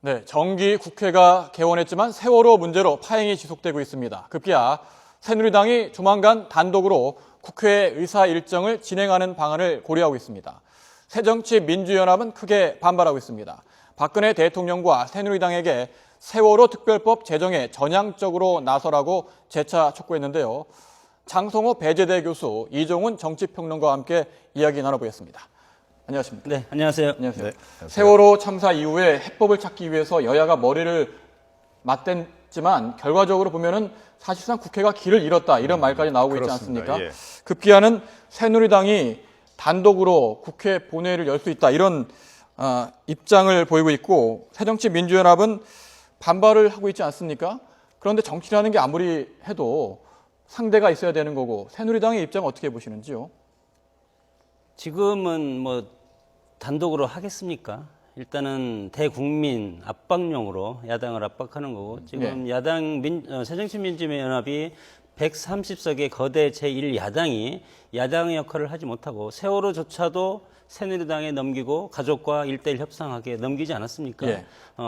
네, 정기 국회가 개원했지만 세월호 문제로 파행이 지속되고 있습니다. 급기야 새누리당이 조만간 단독으로 국회 의사 일정을 진행하는 방안을 고려하고 있습니다. 새정치민주연합은 크게 반발하고 있습니다. 박근혜 대통령과 새누리당에게 세월호 특별법 제정에 전향적으로 나서라고 재차 촉구했는데요. 장성호 배재대 교수, 이종훈 정치평론가와 함께 이야기 나눠보겠습니다. 안녕하십니까? 네, 안녕하세요. 안녕하세요. 네, 세월호 참사 이후에 해법을 찾기 위해서 여야가 머리를 맞댔지만 결과적으로 보면은 사실상 국회가 길을 잃었다 이런 말까지 나오고 있지 그렇습니다. 않습니까? 예. 급기야는 새누리당이 단독으로 국회 본회의를 열 수 있다 이런 입장을 보이고 있고 새정치민주연합은 반발을 하고 있지 않습니까? 그런데 정치라는 게 아무리 해도 상대가 있어야 되는 거고 새누리당의 입장은 어떻게 보시는지요? 지금은 뭐 단독으로 하겠습니까? 일단은 대국민 압박용으로 야당을 압박하는 거고 지금 야당 새정치민주연합이 130석의 거대 제1야당이 야당의 역할을 하지 못하고 세월호조차도 새누리당에 넘기고 가족과 1:1 협상하게 넘기지 않았습니까? 예.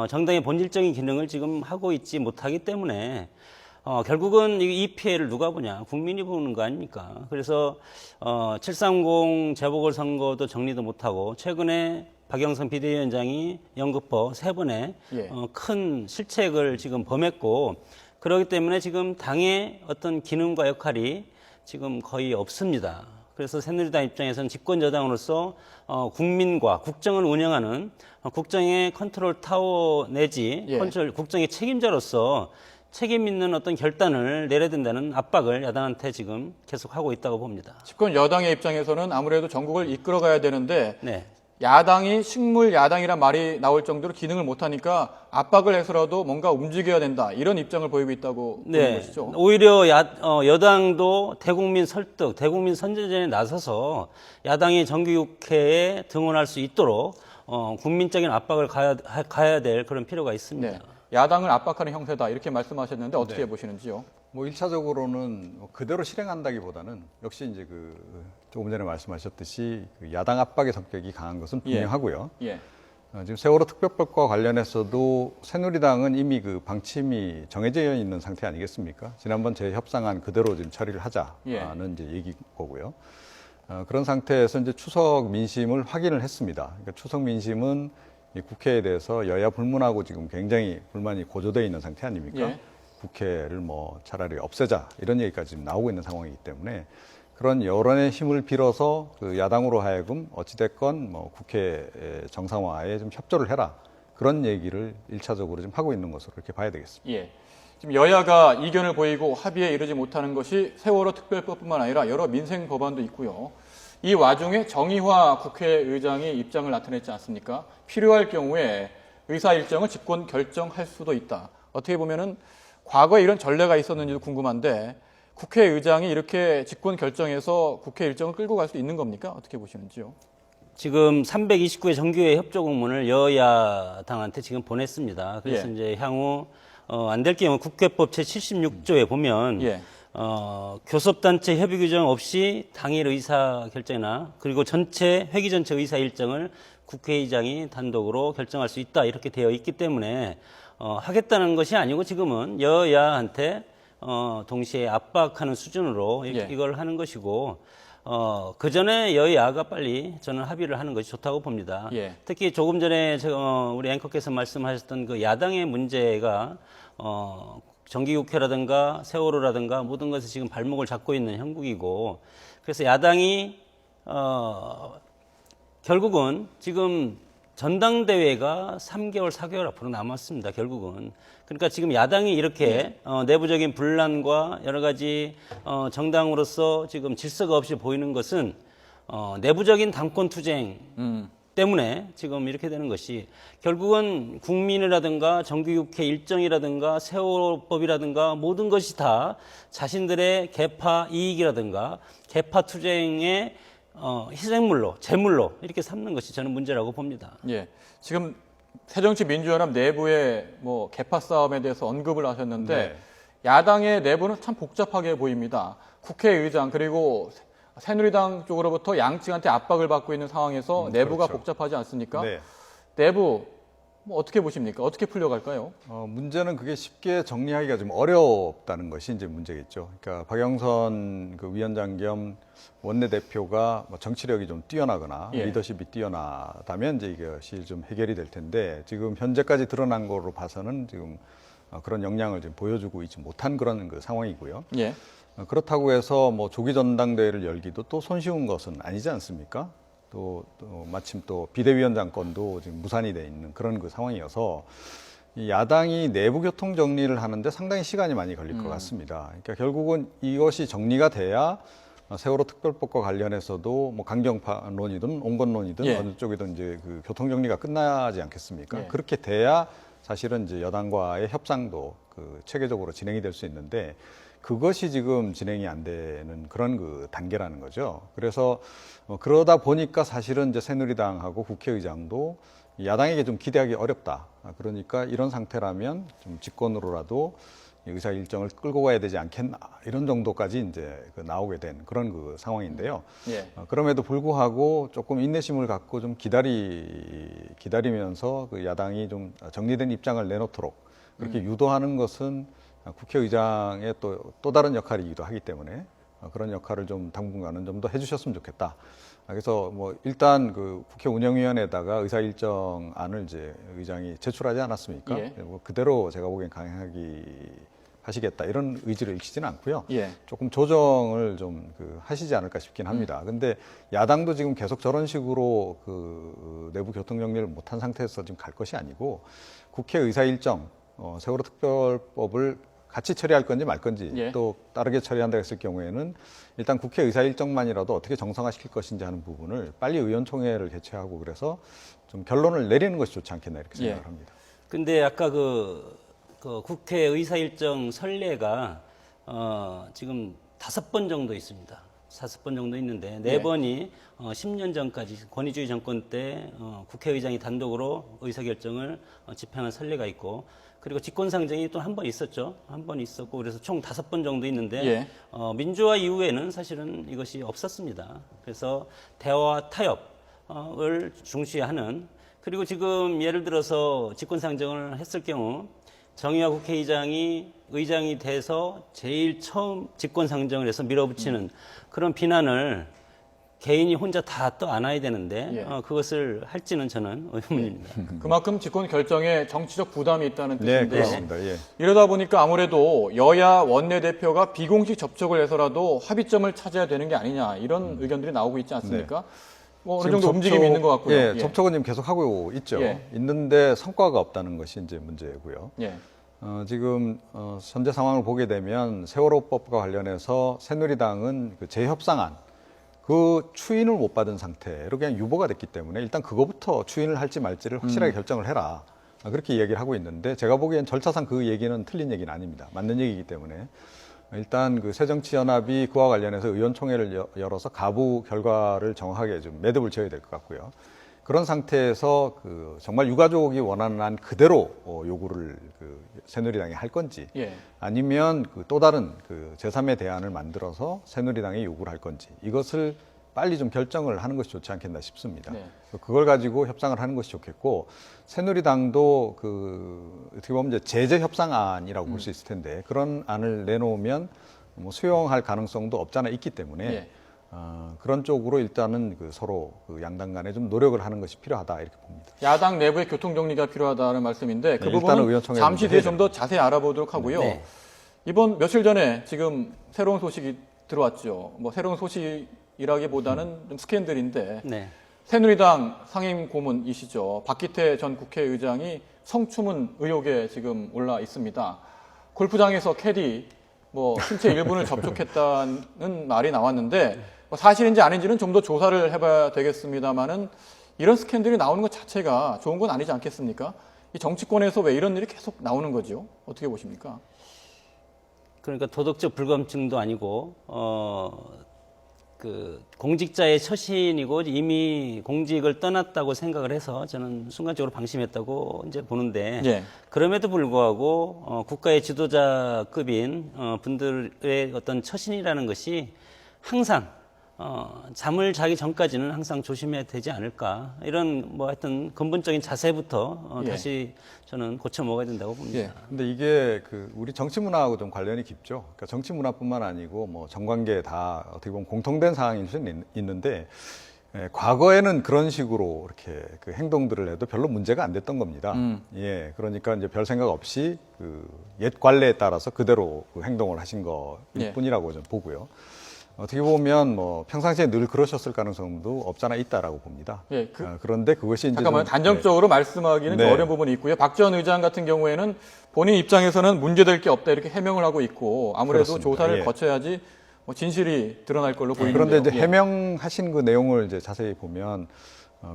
정당의 본질적인 기능을 지금 하고 있지 못하기 때문에 결국은 이 피해를 누가 보냐? 국민이 보는 거 아닙니까? 그래서 730 재보궐선거도 정리도 못하고 최근에 박영선 비대위원장이 연급법 3번의 예. 큰 실책을 지금 범했고 그렇기 때문에 지금 당의 어떤 기능과 역할이 지금 거의 없습니다. 그래서 새누리당 입장에서는 집권여당으로서 국민과 국정을 운영하는 국정의 컨트롤 타워 내지 예. 국정의 책임자로서 책임 있는 어떤 결단을 내려야 된다는 압박을 야당한테 지금 계속하고 있다고 봅니다. 집권 여당의 입장에서는 아무래도 전국을 이끌어가야 되는데 네. 야당이 식물 야당이란 말이 나올 정도로 기능을 못하니까 압박을 해서라도 뭔가 움직여야 된다 이런 입장을 보이고 있다고 보는 네. 것이죠. 오히려 여당도 대국민 설득, 대국민 선제전에 나서서 야당이 정기국회에 등원할 수 있도록 국민적인 압박을 가야 될 그런 필요가 있습니다. 네. 야당을 압박하는 형태다 이렇게 말씀하셨는데 어떻게 보시는지요? 뭐 1차적으로는 그대로 실행한다기보다는 역시 이제 조금 전에 말씀하셨듯이 야당 압박의 성격이 강한 것은 분명하고요. 예. 지금 세월호 특별법과 관련해서도 새누리당은 이미 방침이 정해져 있는 상태 아니겠습니까? 지난번 재협상안 그대로 지금 처리를 하자는 이제 얘기고요. 그런 상태에서 이제 추석 민심을 확인을 했습니다. 그러니까 추석 민심은 이 국회에 대해서 여야 불문하고 지금 굉장히 불만이 고조되어 있는 상태 아닙니까? 예. 국회를 뭐 차라리 없애자 이런 얘기까지 지금 나오고 있는 상황이기 때문에 그런 여론의 힘을 빌어서 야당으로 하여금 어찌됐건 뭐 국회 정상화에 좀 협조를 해라 그런 얘기를 1차적으로 좀 하고 있는 것으로 이렇게 봐야 되겠습니다. 예. 지금 여야가 이견을 보이고 합의에 이르지 못하는 것이 세월호 특별법뿐만 아니라 여러 민생 법안도 있고요. 이 와중에 정의화 국회의장이 입장을 나타냈지 않습니까? 필요할 경우에 의사 일정을 집권 결정할 수도 있다. 어떻게 보면은 과거에 이런 전례가 있었는지도 궁금한데 국회의장이 이렇게 집권 결정해서 국회 일정을 끌고 갈 수 있는 겁니까? 어떻게 보시는지요? 지금 329회 정기회 협조 공문을 여야당한테 지금 보냈습니다. 그래서 이제 향후 안 될 경우 국회법 제76조에 보면 교섭단체 협의 규정 없이 당일 의사 결정이나 그리고 회기 전체 의사 일정을 국회의장이 단독으로 결정할 수 있다 이렇게 되어 있기 때문에 하겠다는 것이 아니고 지금은 여야한테 동시에 압박하는 수준으로 이걸 하는 것이고 그 전에 여야가 빨리 저는 합의를 하는 것이 좋다고 봅니다. 특히 조금 전에 우리 앵커께서 말씀하셨던 그 야당의 문제가 정기국회라든가 세월호라든가 모든 것에 지금 발목을 잡고 있는 형국이고 그래서 야당이 결국은 지금 전당대회가 3개월, 4개월 앞으로 남았습니다. 결국은. 그러니까 지금 야당이 이렇게 내부적인 분란과 여러 가지 정당으로서 지금 질서가 없이 보이는 것은 내부적인 당권 투쟁 때문에 지금 이렇게 되는 것이 결국은 국민이라든가 정기국회 일정이라든가 세월호법이라든가 모든 것이 다 자신들의 계파 이익이라든가 계파 투쟁의 희생물로, 제물로 이렇게 삼는 것이 저는 문제라고 봅니다. 예. 지금 새정치민주연합 내부의 뭐 계파 싸움에 대해서 언급을 하셨는데 야당의 내부는 참 복잡하게 보입니다. 국회의장 그리고 새누리당 쪽으로부터 양측한테 압박을 받고 있는 상황에서 내부가 그렇죠. 복잡하지 않습니까? 네. 내부 뭐 어떻게 보십니까? 어떻게 풀려갈까요? 문제는 그게 쉽게 정리하기가 좀 어렵다는 것이 이제 문제겠죠. 그러니까 박영선 그 위원장 겸 원내대표가 뭐 정치력이 좀 뛰어나거나 리더십이 뛰어나다면 이제 이것이 좀 해결이 될 텐데 지금 현재까지 드러난 거로 봐서는 지금 그런 역량을 지금 보여주고 있지 못한 그런 그 상황이고요. 그렇다고 해서 뭐 조기 전당대회를 열기도 또 손쉬운 것은 아니지 않습니까? 또 마침 또 비대위원장 건도 지금 무산이 돼 있는 그런 그 상황이어서 이 야당이 내부 교통 정리를 하는데 상당히 시간이 많이 걸릴 것 같습니다. 그러니까 결국은 이것이 정리가 돼야 세월호 특별법과 관련해서도 뭐 강경파론이든 온건론이든 어느 쪽이든 이제 그 교통 정리가 끝나지 않겠습니까? 그렇게 돼야 사실은 이제 여당과의 협상도 그 체계적으로 진행이 될 수 있는데 그것이 지금 진행이 안 되는 그런 그 단계라는 거죠. 그래서 그러다 보니까 사실은 이제 새누리당하고 국회의장도 야당에게 좀 기대하기 어렵다. 그러니까 이런 상태라면 좀 집권으로라도 의사 일정을 끌고 가야 되지 않겠나 이런 정도까지 이제 나오게 된 그런 그 상황인데요. 그럼에도 불구하고 조금 인내심을 갖고 좀 기다리면서 그 야당이 좀 정리된 입장을 내놓도록 그렇게 유도하는 것은 국회의장의 또 다른 역할이기도 하기 때문에 그런 역할을 좀 당분간은 좀 더 해주셨으면 좋겠다. 그래서 뭐 일단 그 국회 운영위원회에다가 의사 일정안을 이제 의장이 제출하지 않았습니까? 뭐 그대로 제가 보기엔 강행하기 하시겠다 이런 의지를 익히지는 않고요. 조금 조정을 좀 하시지 않을까 싶긴 합니다. 근데 야당도 지금 계속 저런 식으로 그 내부 교통 정리를 못한 상태에서 지금 갈 것이 아니고 국회 의사 일정 세월호 특별법을 같이 처리할 건지 말 건지 또 다르게 처리한다 했을 경우에는 일단 국회 의사 일정만이라도 어떻게 정상화시킬 것인지 하는 부분을 빨리 의원총회를 개최하고 그래서 좀 결론을 내리는 것이 좋지 않겠나 이렇게 생각을 합니다. 근데 아까 그 국회 의사 일정 선례가 지금 5번 정도 있습니다. 5번 정도 있는데 4번이 10년 전까지 권위주의 정권 때 국회의장이 단독으로 의사결정을 집행한 선례가 있고 그리고 직권상정이 또 한 번 있었죠. 한 번 있었고 그래서 총 5번 정도 있는데 민주화 이후에는 사실은 이것이 없었습니다. 그래서 대화와 타협을 중시하는 그리고 지금 예를 들어서 직권상정을 했을 경우 정의화 국회의장이 의장이 돼서 제일 처음 직권상정을 해서 밀어붙이는 그런 비난을 개인이 혼자 다 또 안아야 되는데 그것을 할지는 저는 의문입니다. 그만큼 집권 결정에 정치적 부담이 있다는 뜻인데요. 네, 그렇습니다. 이러다 보니까 아무래도 여야 원내대표가 비공식 접촉을 해서라도 합의점을 찾아야 되는 게 아니냐 이런 의견들이 나오고 있지 않습니까? 뭐 어느 정도 움직임이 있는 것 같고요. 접촉은 지금 계속 하고 있죠. 있는데 성과가 없다는 것이 이제 문제고요. 지금 현재 상황을 보게 되면 세월호법과 관련해서 새누리당은 그 재협상안 그 추인을 못 받은 상태로 그냥 유보가 됐기 때문에 일단 그거부터 추인을 할지 말지를 확실하게 결정을 해라. 그렇게 얘기를 하고 있는데 제가 보기엔 절차상 그 얘기는 틀린 얘기는 아닙니다. 맞는 얘기이기 때문에 일단 그 새정치연합이 그와 관련해서 의원총회를 열어서 가부 결과를 정확하게 좀 매듭을 지어야 될 것 같고요. 그런 상태에서 그 정말 유가족이 원하는 한 그대로 요구를 그 새누리당이 할 건지 아니면 그 또 다른 그 제3의 대안을 만들어서 새누리당이 요구를 할 건지 이것을 빨리 좀 결정을 하는 것이 좋지 않겠나 싶습니다. 그걸 가지고 협상을 하는 것이 좋겠고 새누리당도 그 어떻게 보면 이제 제재 협상안이라고 볼 수 있을 텐데 그런 안을 내놓으면 뭐 수용할 가능성도 없잖아 있기 때문에 그런 쪽으로 일단은 그 서로 그 양당 간에 좀 노력을 하는 것이 필요하다 이렇게 봅니다. 야당 내부의 교통 정리가 필요하다는 말씀인데 그 부분은 잠시 뒤에 좀 더 자세히 알아보도록 하고요. 이번 며칠 전에 지금 새로운 소식이 들어왔죠. 뭐 새로운 소식이라기보다는 좀 스캔들인데 새누리당 상임 고문이시죠. 박기태 전 국회의장이 성추문 의혹에 지금 올라 있습니다. 골프장에서 캐디 뭐 신체 일부를 접촉했다는 말이 나왔는데 뭐 사실인지 아닌지는 좀 더 조사를 해봐야 되겠습니다만은 이런 스캔들이 나오는 것 자체가 좋은 건 아니지 않겠습니까? 이 정치권에서 왜 이런 일이 계속 나오는 거죠? 어떻게 보십니까? 그러니까 도덕적 불감증도 아니고 그 공직자의 처신이고 이미 공직을 떠났다고 생각을 해서 저는 순간적으로 방심했다고 이제 보는데 그럼에도 불구하고 국가의 지도자급인 분들의 어떤 처신이라는 것이 항상 잠을 자기 전까지는 항상 조심해야 되지 않을까. 이런 뭐 하여튼 근본적인 자세부터 예. 다시 저는 고쳐 먹어야 된다고 봅니다. 예. 근데 이게 우리 정치 문화하고 좀 관련이 깊죠. 그러니까 정치 문화뿐만 아니고 뭐 정관계 다 어떻게 보면 공통된 사항일 수는 있는데 과거에는 그런 식으로 이렇게 그 행동들을 해도 별로 문제가 안 됐던 겁니다. 예, 그러니까 이제 별 생각 없이 옛 관례에 따라서 그대로 그 행동을 하신 거일 예. 뿐이라고 저는 보고요. 어떻게 보면 뭐 평상시에 늘 그러셨을 가능성도 없잖아 있다라고 봅니다. 예, 그런데 그것이 이제 잠깐만요. 좀, 단정적으로 말씀하기는 좀 네. 어려운 부분이 있고요. 박 전 의장 같은 경우에는 본인 입장에서는 문제될 게 없다 이렇게 해명을 하고 있고 아무래도 그렇습니다. 조사를 예. 거쳐야지 뭐 진실이 드러날 걸로 보이는데요. 그런데 이제 예. 해명하신 그 내용을 이제 자세히 보면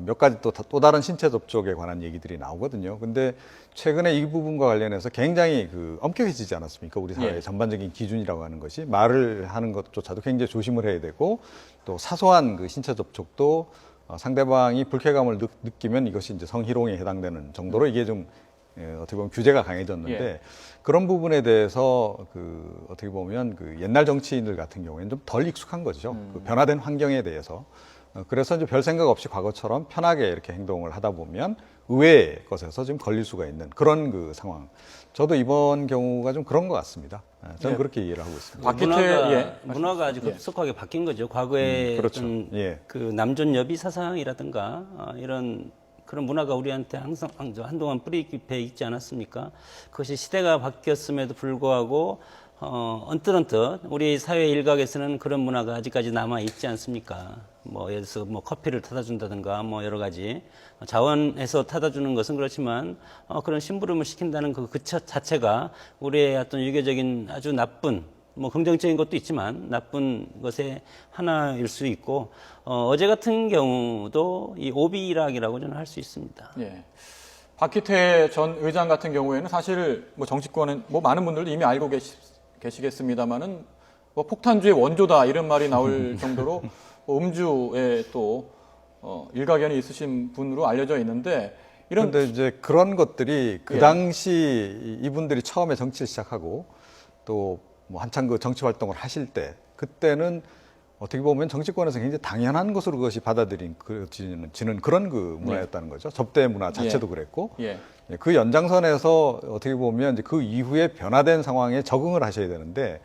몇 가지 또 다른 신체 접촉에 관한 얘기들이 나오거든요. 근데 최근에 이 부분과 관련해서 굉장히 엄격해지지 않았습니까? 우리 사회의 예. 전반적인 기준이라고 하는 것이 말을 하는 것조차도 굉장히 조심을 해야 되고 또 사소한 그 신체 접촉도 상대방이 불쾌감을 느끼면 이것이 이제 성희롱에 해당되는 정도로 이게 좀 어떻게 보면 규제가 강해졌는데 예. 그런 부분에 대해서 어떻게 보면 옛날 정치인들 같은 경우에는 좀 덜 익숙한 거죠. 그 변화된 환경에 대해서. 그래서 이제 별 생각 없이 과거처럼 편하게 이렇게 행동을 하다 보면 의외의 것에서 좀 걸릴 수가 있는 그런 상황. 저도 이번 경우가 좀 그런 것 같습니다. 저는 예. 그렇게 이해를 하고 있습니다. 박기태, 문화가 아주 급속하게 바뀐 거죠. 과거에 그렇죠. 어떤 예. 그 남존 여비 사상이라든가 이런 그런 문화가 우리한테 항상 한동안 뿌리 깊게 있지 않았습니까? 그것이 시대가 바뀌었음에도 불구하고 언뜻 우리 사회 일각에서는 그런 문화가 아직까지 남아 있지 않습니까? 뭐 예를 들어서 뭐 커피를 타다 준다든가 뭐 여러 가지 자원에서 타다 주는 것은 그렇지만 그런 심부름을 시킨다는 그 자체가 우리의 어떤 유교적인 아주 나쁜 뭐 긍정적인 것도 있지만 나쁜 것의 하나일 수 있고 어제 같은 경우도 이 오비락이라고 저는 할 수 있습니다. 예. 박기태 전 의장 같은 경우에는 사실 뭐 정치권은 뭐 많은 분들도 이미 알고 계시겠습니다만은 뭐 폭탄주의 원조다 이런 말이 나올 정도로 뭐 음주에 또 일가견이 있으신 분으로 알려져 있는데 이런 그런데 이제 그런 것들이 그 예. 당시 이분들이 처음에 정치를 시작하고 또 뭐 한창 그 정치 활동을 하실 때 그때는 어떻게 보면 정치권에서 굉장히 당연한 것으로 그것이 받아들이는 그런 문화였다는 거죠. 접대 문화 자체도 그랬고 예. 그 연장선에서 어떻게 보면 이제 그 이후에 변화된 상황에 적응을 하셔야 되는데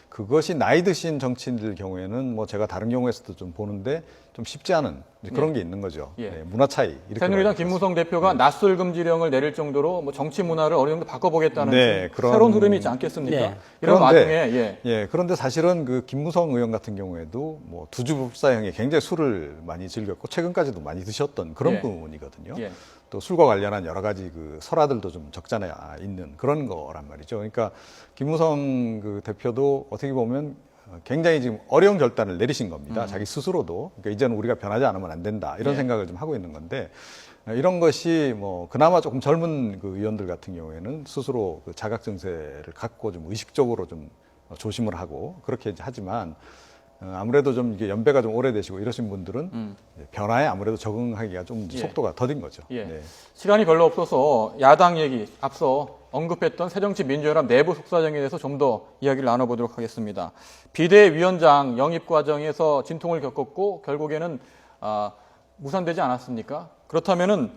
그것이 나이 드신 정치인들 경우에는 뭐 제가 다른 경우에서도 좀 보는데 좀 쉽지 않은 그런 게 있는 거죠. 예. 문화 차이. 이렇게 새누리당 말할 수 김무성 대표가 낯설 금지령을 내릴 정도로 뭐 정치 문화를 어느 정도 바꿔보겠다는 네, 좀 새로운 흐름이 있지 않겠습니까? 네. 이런 그런데, 와중에 그런데 사실은 그 김무성 의원 같은 경우에도 뭐 두주법사형에 굉장히 술을 많이 즐겼고 최근까지도 많이 드셨던 그런 예. 분이거든요. 예. 또 술과 관련한 여러 가지 설화들도 좀 적잖아 있는 그런 거란 말이죠. 그러니까 김무성 그 대표도 어떻게 보면 굉장히 지금 어려운 결단을 내리신 겁니다. 자기 스스로도. 그러니까 이제는 우리가 변하지 않으면 안 된다. 이런 예. 생각을 좀 하고 있는 건데 이런 것이 뭐 그나마 조금 젊은 그 의원들 같은 경우에는 스스로 그 자각 증세를 갖고 좀 의식적으로 좀 조심을 하고 그렇게 하지만 아무래도 좀 이게 연배가 좀 오래되시고 이러신 분들은 변화에 아무래도 적응하기가 좀 예. 속도가 더딘 거죠. 예. 네. 시간이 별로 없어서 야당 얘기 앞서 언급했던 새정치민주연합 내부 속사정에 대해서 좀 더 이야기를 나눠보도록 하겠습니다. 비대위원장 영입 과정에서 진통을 겪었고 결국에는 무산되지 않았습니까? 그렇다면은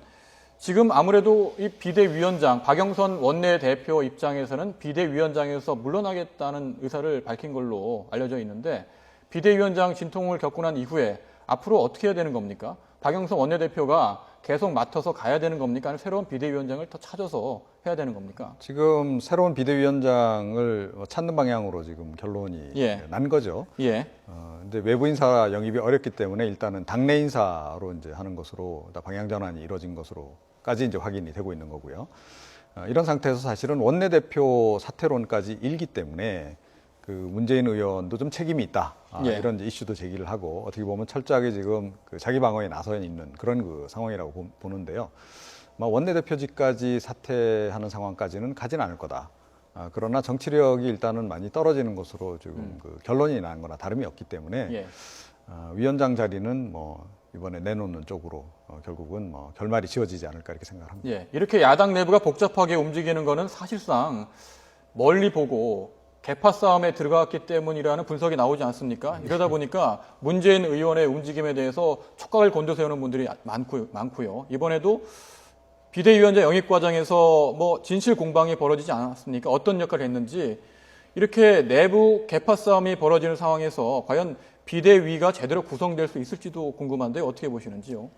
지금 아무래도 이 비대위원장 박영선 원내대표 입장에서는 비대위원장에서 물러나겠다는 의사를 밝힌 걸로 알려져 있는데 비대위원장 진통을 겪고 난 이후에 앞으로 어떻게 해야 되는 겁니까? 박영선 원내대표가 계속 맡아서 가야 되는 겁니까? 아니면 새로운 비대위원장을 더 찾아서 해야 되는 겁니까? 지금 새로운 비대위원장을 찾는 방향으로 지금 결론이 예. 난 거죠. 예. 근데 외부 인사 영입이 어렵기 때문에 일단은 당내 인사로 이제 하는 것으로 방향 전환이 이루어진 것으로까지 이제 확인이 되고 있는 거고요. 이런 상태에서 사실은 원내대표 사퇴론까지 일기 때문에 그 문재인 의원도 좀 책임이 있다. 예. 이런 이제 이슈도 제기를 하고 어떻게 보면 철저하게 지금 그 자기 방어에 나서 있는 그런 그 상황이라고 보는데요. 원내대표직까지 사퇴하는 상황까지는 가진 않을 거다. 그러나 정치력이 일단은 많이 떨어지는 것으로 지금 그 결론이 난 거나 다름이 없기 때문에 예. 위원장 자리는 뭐 이번에 내놓는 쪽으로 결국은 뭐 결말이 지어지지 않을까 이렇게 생각합니다. 예. 이렇게 야당 내부가 복잡하게 움직이는 거는 사실상 멀리 보고 개파 싸움에 들어갔기 때문이라는 분석이 나오지 않습니까? 이러다 보니까 문재인 의원의 움직임에 대해서 촉각을 곤두세우는 분들이 많고요. 이번에도 비대위원장 영입 과정에서 뭐 진실 공방이 벌어지지 않았습니까? 어떤 역할을 했는지 이렇게 내부 개파 싸움이 벌어지는 상황에서 과연 비대위가 제대로 구성될 수 있을지도 궁금한데 어떻게 보시는지요?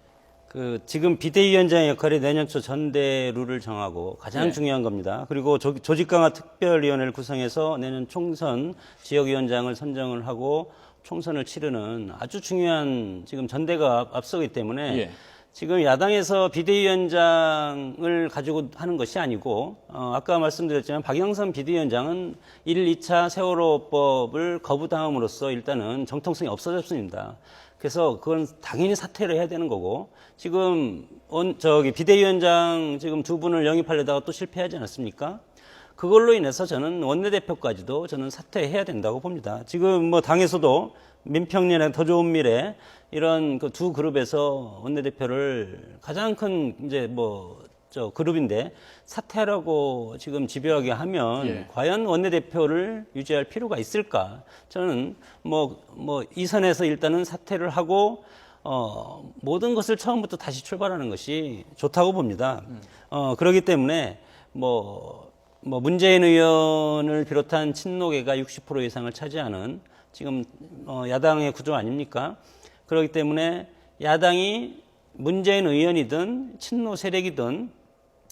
지금 비대위원장의 역할이 내년 초 전대 룰을 정하고 가장 중요한 겁니다. 그리고 조직 강화 특별위원회를 구성해서 내년 총선 지역위원장을 선정을 하고 총선을 치르는 아주 중요한 지금 전대가 앞서기 때문에 지금 야당에서 비대위원장을 가지고 하는 것이 아니고 아까 말씀드렸지만 박영선 비대위원장은 1, 2차 세월호법을 거부당함으로써 일단은 정통성이 없어졌습니다. 그래서 그건 당연히 사퇴를 해야 되는 거고 지금 비대위원장 지금 두 분을 영입하려다가 또 실패하지 않았습니까? 그걸로 인해서 저는 원내대표까지도 저는 사퇴해야 된다고 봅니다. 지금 뭐 당에서도 민평년에 더 좋은 미래 이런 그 두 그룹에서 원내대표를 가장 큰 이제 그룹인데 사퇴하라고 지금 집요하게 하면 과연 원내대표를 유지할 필요가 있을까? 저는 이 선에서 일단은 사퇴를 하고 모든 것을 처음부터 다시 출발하는 것이 좋다고 봅니다. 그렇기 때문에 문재인 의원을 비롯한 친노계가 60% 이상을 차지하는 지금 야당의 구조 아닙니까? 그렇기 때문에 야당이 문재인 의원이든 친노 세력이든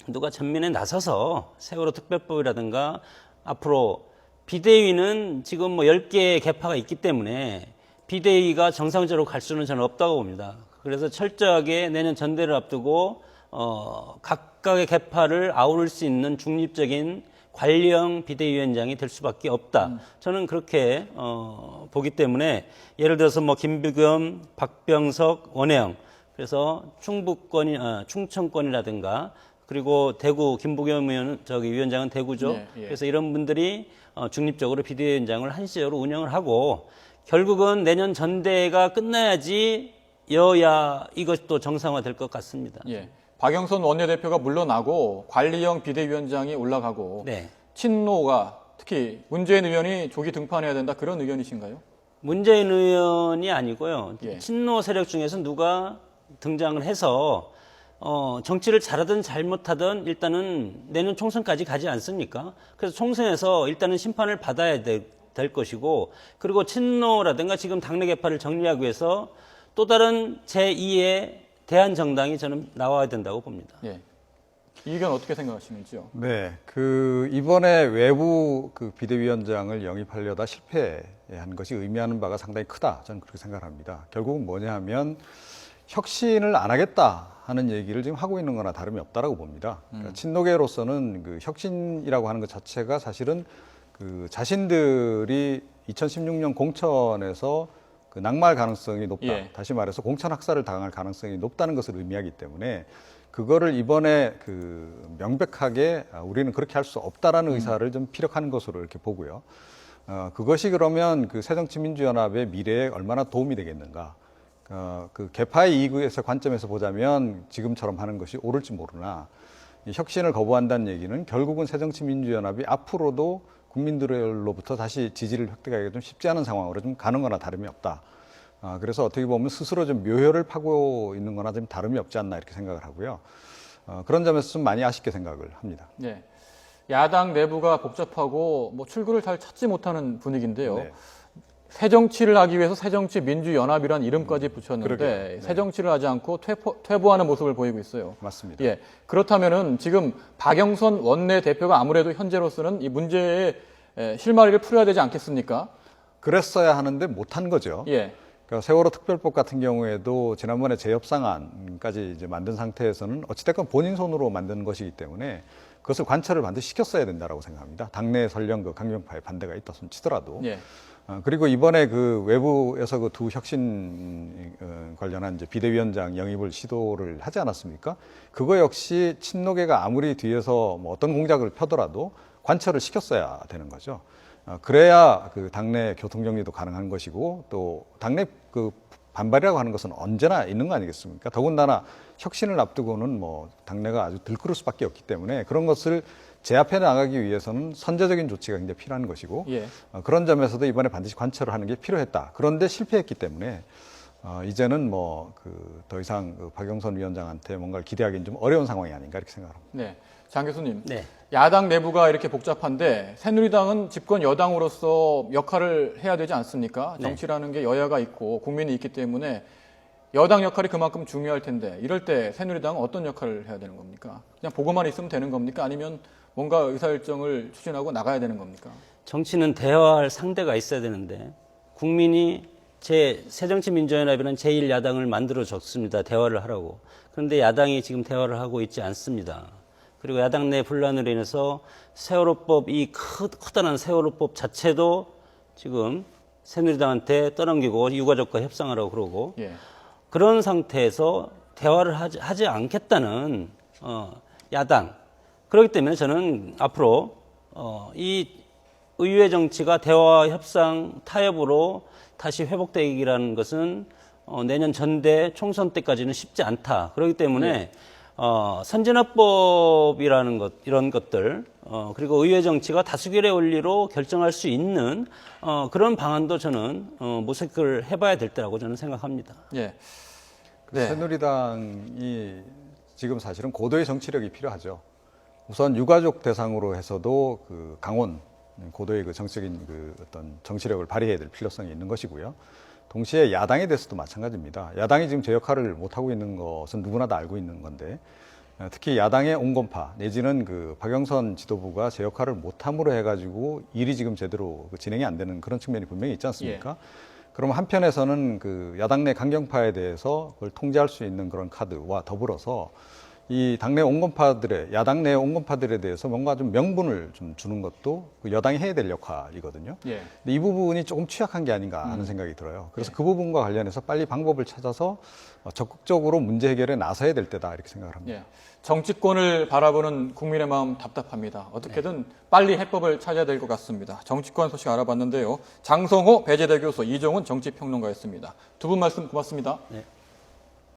누가 전면에 나서서 세월호 특별법이라든가 앞으로 비대위는 지금 10개의 개파가 있기 때문에 비대위가 정상적으로 갈 수는 저는 없다고 봅니다. 그래서 철저하게 내년 전대를 앞두고 각각의 개파를 아우를 수 있는 중립적인 관리형 비대위원장이 될 수밖에 없다. 저는 그렇게 보기 때문에 예를 들어서 김부겸, 박병석, 원혜영 그래서 충청권이라든가 그리고 대구 김부겸 위원장은 대구죠. 그래서 이런 분들이 중립적으로 비대위원장을 한시적으로 운영을 하고 결국은 내년 전대가 끝나야지 여야 이것도 정상화될 것 같습니다. 박영선 원내대표가 물러나고 관리형 비대위원장이 올라가고 친노가 특히 문재인 의원이 조기 등판해야 된다 그런 의견이신가요? 문재인 의원이 아니고요. 친노 세력 중에서 누가 등장을 해서 정치를 잘하든 잘못하든 일단은 내년 총선까지 가지 않습니까? 그래서 총선에서 일단은 심판을 받아야 될 것이고 그리고 친노라든가 지금 당내 개파를 정리하기 위해서 또 다른 제2의 대한정당이 저는 나와야 된다고 봅니다. 이 의견 어떻게 생각하시는지요? 네, 이번에 외부 비대위원장을 영입하려다 실패한 것이 의미하는 바가 상당히 크다. 저는 그렇게 생각합니다. 결국은 뭐냐 하면 혁신을 안 하겠다 하는 얘기를 지금 하고 있는 거나 다름이 없다라고 봅니다. 그러니까 친노계로서는 혁신이라고 하는 것 자체가 사실은 자신들이 2016년 공천에서 낙마할 가능성이 높다. 다시 말해서 공천 학살을 당할 가능성이 높다는 것을 의미하기 때문에 그거를 이번에 명백하게 우리는 그렇게 할 수 없다라는 의사를 좀 피력하는 것으로 이렇게 보고요. 그것이 그러면 새정치민주연합의 미래에 얼마나 도움이 되겠는가. 개파의 이익에서 관점에서 보자면 지금처럼 하는 것이 옳을지 모르나 이 혁신을 거부한다는 얘기는 결국은 새정치민주연합이 앞으로도 국민들로부터 다시 지지를 획득하기가 좀 쉽지 않은 상황으로 좀 가는 거나 다름이 없다. 그래서 어떻게 보면 스스로 좀 묘혈을 파고 있는 거나 좀 다름이 없지 않나 이렇게 생각을 하고요. 그런 점에서 좀 많이 아쉽게 생각을 합니다. 야당 내부가 복잡하고 출구를 잘 찾지 못하는 분위기인데요. 새정치를 하기 위해서 새정치민주연합이라는 이름까지 붙였는데 새정치를 하지 않고 퇴보하는 모습을 보이고 있어요. 맞습니다. 그렇다면은 지금 박영선 원내대표가 아무래도 현재로서는 이 문제의 실마리를 풀어야 되지 않겠습니까? 그랬어야 하는데 못한 거죠. 그러니까 세월호 특별법 같은 경우에도 지난번에 재협상안까지 이제 만든 상태에서는 어찌됐건 본인 손으로 만든 것이기 때문에 그것을 관철을 반드시 시켰어야 된다고 생각합니다. 당내 설령 강경파의 반대가 있다 손 치더라도. 그리고 이번에 외부에서 두 혁신 관련한 이제 비대위원장 영입을 시도를 하지 않았습니까? 그거 역시 친노계가 아무리 뒤에서 어떤 공작을 펴더라도 관철을 시켰어야 되는 거죠. 그래야 당내 교통 정리도 가능한 것이고 또 당내 반발이라고 하는 것은 언제나 있는 거 아니겠습니까? 더군다나 혁신을 앞두고는 당내가 아주 들끓을 수밖에 없기 때문에 그런 것을 제압해 나가기 위해서는 선제적인 조치가 굉장히 필요한 것이고 예. 그런 점에서도 이번에 반드시 관철을 하는 게 필요했다. 그런데 실패했기 때문에 이제는 뭐 더 이상 박영선 위원장한테 뭔가를 기대하기는 좀 어려운 상황이 아닌가 이렇게 생각합니다. 네. 장 교수님, 네. 야당 내부가 이렇게 복잡한데 새누리당은 집권 여당으로서 역할을 해야 되지 않습니까? 네. 정치라는 게 여야가 있고 국민이 있기 때문에 여당 역할이 그만큼 중요할 텐데 이럴 때 새누리당은 어떤 역할을 해야 되는 겁니까? 그냥 보고만 있으면 되는 겁니까? 아니면 뭔가 의사일정을 추진하고 나가야 되는 겁니까? 정치는 대화할 상대가 있어야 되는데 국민이 새정치민주연합이라는 제1야당을 만들어줬습니다. 대화를 하라고. 그런데 야당이 지금 대화를 하고 있지 않습니다. 그리고 야당 내 분란으로 인해서 세월호법, 이 커다란 세월호법 자체도 지금 새누리당한테 떠넘기고 유가족과 협상하라고 그러고 예. 그런 상태에서 대화를 하지 않겠다는 야당. 그렇기 때문에 저는 앞으로 이 의회 정치가 대화, 협상, 타협으로 다시 회복되기라는 것은 내년 전대 총선 때까지는 쉽지 않다. 그렇기 때문에 선진화법이라는 것, 이런 것들, 그리고 의회 정치가 다수결의 원리로 결정할 수 있는 그런 방안도 저는 모색을 해봐야 될 때라고 저는 생각합니다. 예. 네. 새누리당이 지금 사실은 고도의 정치력이 필요하죠. 우선 유가족 대상으로 해서도 그 강원 고도의 그 정치적인 그 어떤 정치력을 발휘해야 될 필요성이 있는 것이고요. 동시에 야당에 대해서도 마찬가지입니다. 야당이 지금 제 역할을 못하고 있는 것은 누구나 다 알고 있는 건데 특히 야당의 온건파 내지는 그 박영선 지도부가 제 역할을 못함으로 해가지고 일이 지금 제대로 진행이 안 되는 그런 측면이 분명히 있지 않습니까? 예. 그럼 한편에서는 그 야당 내 강경파에 대해서 그걸 통제할 수 있는 그런 카드와 더불어서 이 당내 온건파들의 야당 내 온건파들에 대해서 뭔가 좀 명분을 좀 주는 것도 그 여당이 해야 될 역할이거든요. 예. 근데 이 부분이 조금 취약한 게 아닌가 하는 생각이 들어요. 그래서 그 부분과 관련해서 빨리 방법을 찾아서 적극적으로 문제 해결에 나서야 될 때다 이렇게 생각을 합니다. 예. 정치권을 바라보는 국민의 마음 답답합니다. 어떻게든 빨리 해법을 찾아야 될 것 같습니다. 정치권 소식 알아봤는데요. 장성호 배재대 교수, 이종훈 정치평론가였습니다. 두 분 말씀 고맙습니다. 네.